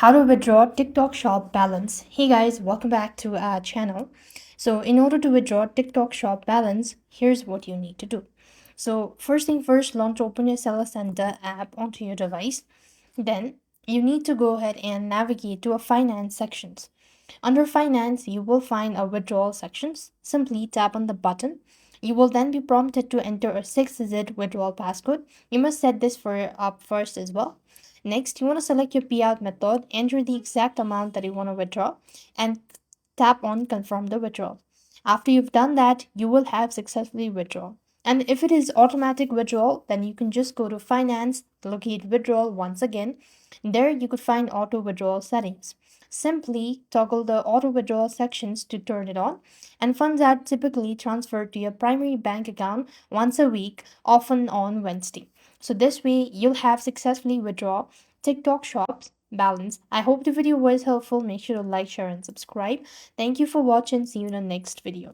How to withdraw TikTok shop balance. Hey guys, welcome back to our channel. So in order to withdraw TikTok shop balance, here's what you need to do. So first thing first, launch Open Your Seller Center app onto your device. Then you need to go ahead and navigate to a finance sections. Under finance, you will find a withdrawal sections. Simply tap on the button. You will then be prompted to enter a 6-digit withdrawal passcode. You must set this for up first as well. Next, you want to select your payout method, enter the exact amount that you want to withdraw, and tap on confirm the withdrawal. After you've done that, you will have successfully withdrawn. And if it is automatic withdrawal, then you can just go to finance, locate withdrawal once again. There you could find auto withdrawal settings. Simply toggle the auto withdrawal sections to turn it on, and funds are typically transferred to your primary bank account once a week, often on Wednesday. So this way you'll have successfully withdraw TikTok shops balance. I hope the video was helpful. Make sure to like, share, and subscribe. Thank you for watching. See you in the next video.